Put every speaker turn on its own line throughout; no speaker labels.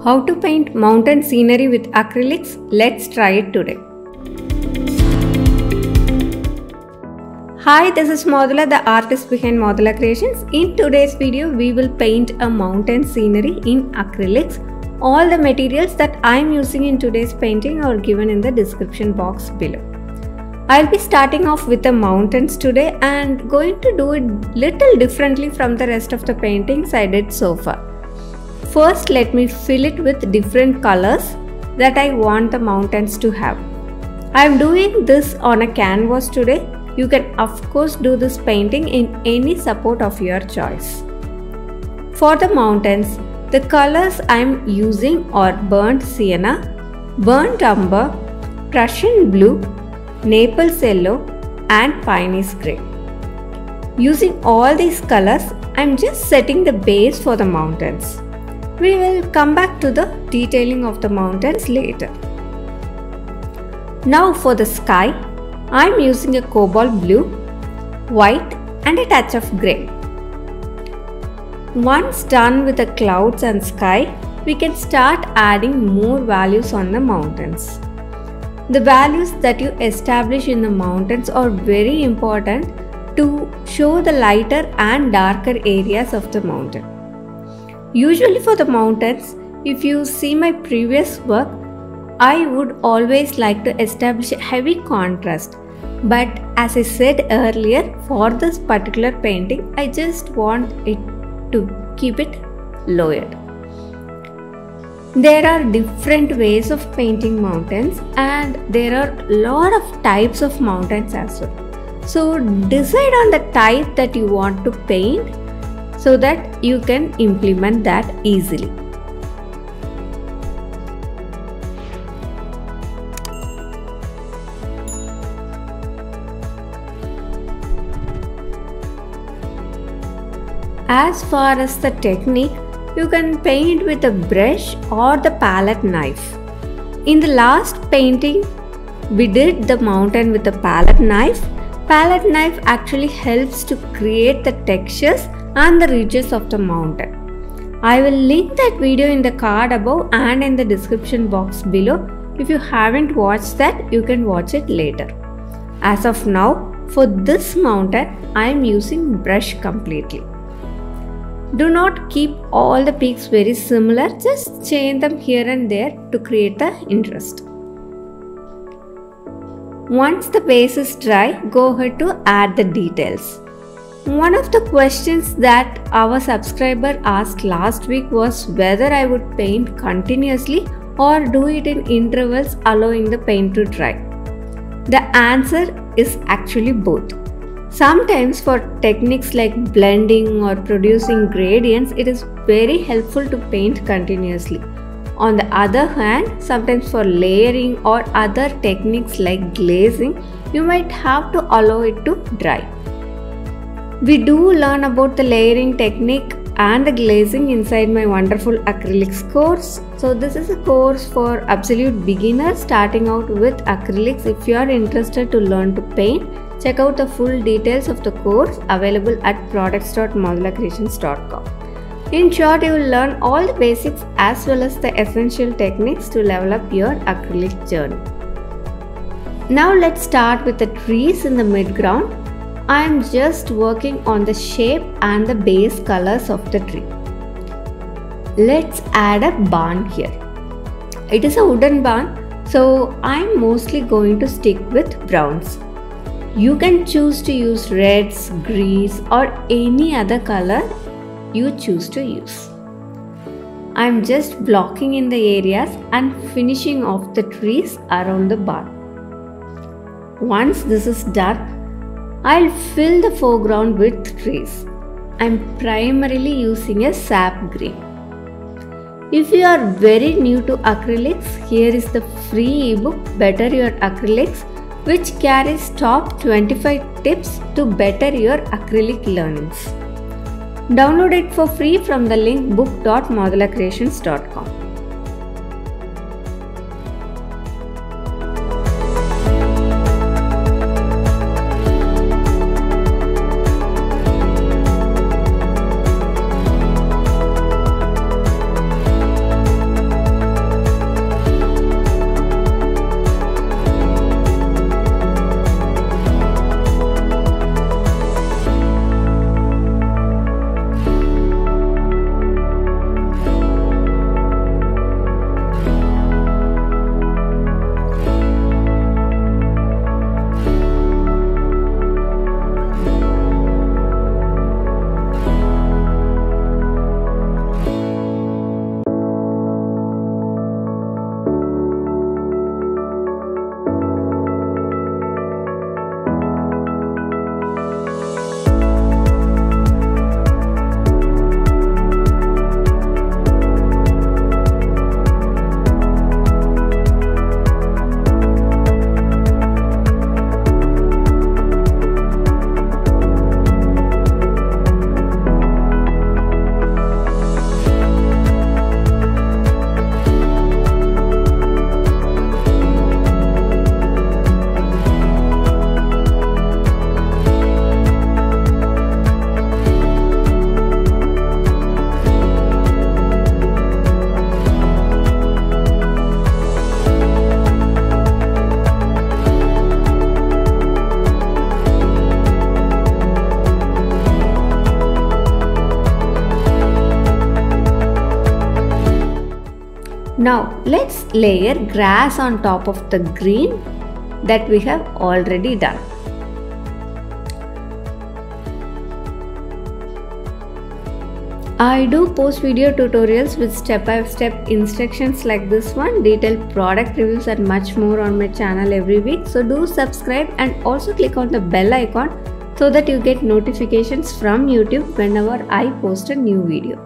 How to paint mountain scenery with acrylics? Let's try it today. Hi, this is Modula, the artist behind Modula Creations. In today's video, we will paint a mountain scenery in acrylics. All the materials that I am using in today's painting are given in the description box below. I'll be starting off with the mountains today and going to do it little differently from the rest of the paintings I did so far. First, let me fill it with different colors that I want the mountains to have. I am doing this on a canvas today. You can of course do this painting in any support of your choice. For the mountains, the colors I am using are burnt sienna, burnt umber, Prussian blue, Naples yellow and Piney's grey. Using all these colors, I am just setting the base for the mountains. We will come back to the detailing of the mountains later. Now for the sky, I am using a cobalt blue, white and a touch of grey. Once done with the clouds and sky, we can start adding more values on the mountains. The values that you establish in the mountains are very important to show the lighter and darker areas of the mountain. Usually for the mountains, if you see my previous work, I would always like to establish a heavy contrast. But as I said earlier, for this particular painting, I just want it to keep it lowered. There are different ways of painting mountains and there are a lot of types of mountains as well. So decide on the type that you want to paint so that you can implement that easily. As far as the technique, you can paint with a brush or the palette knife. In the last painting, we did the mountain with a palette knife. Palette knife actually helps to create the textures and the ridges of the mountain. I will link that video in the card above and in the description box below. If you haven't watched that, you can watch it later. As of now, for this mountain, I am using brush completely. Do not keep all the peaks very similar, just change them here and there to create the interest. Once the base is dry, go ahead to add the details. One of the questions that our subscriber asked last week was whether I would paint continuously or do it in intervals allowing the paint to dry. The answer is actually both. Sometimes for techniques like blending or producing gradients, it is very helpful to paint continuously. On the other hand, sometimes for layering or other techniques like glazing, you might have to allow it to dry. We do learn about the layering technique and the glazing inside my wonderful acrylics course. So this is a course for absolute beginners starting out with acrylics. If you are interested to learn to paint, check out the full details of the course available at products.modulacreations.com. In short, you will learn all the basics as well as the essential techniques to level up your acrylic journey. Now let's start with the trees in the midground. I am just working on the shape and the base colors of the tree. Let's add a barn here. It is a wooden barn, so I am mostly going to stick with browns. You can choose to use reds, greens or any other color you choose to use. I am just blocking in the areas and finishing off the trees around the barn. Once this is done, I'll fill the foreground with trees. I'm primarily using a sap green. If you are very new to acrylics, here is the free ebook Better Your Acrylics, which carries top 25 tips to better your acrylic learnings. Download it for free from the link book.modulacreations.com. Now let's layer grass on top of the green that we have already done. I do post video tutorials with step-by-step instructions like this one, detailed product reviews and much more on my channel every week. So do subscribe and also click on the bell icon so that you get notifications from YouTube whenever I post a new video.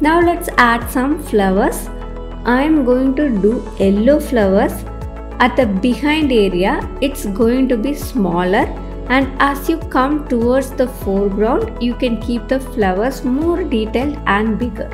Now let's add some flowers. I am going to do yellow flowers. At the behind area, it's going to be smaller, and as you come towards the foreground, you can keep the flowers more detailed and bigger.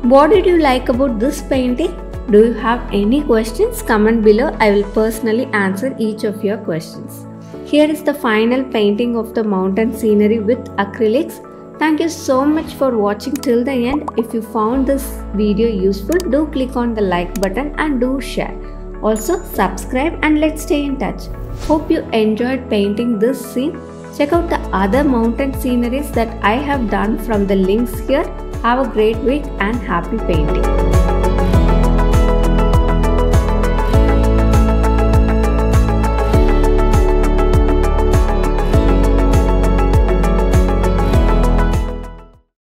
What did you like about this painting? Do you have any questions? Comment below. I will personally answer each of your questions. Here is the final painting of the mountain scenery with acrylics. Thank you so much for watching till the end. If you found this video useful, do click on the like button and do share. Also subscribe and let's stay in touch. Hope you enjoyed painting this scene. Check out the other mountain sceneries that I have done from the links here. Have a great week and happy painting.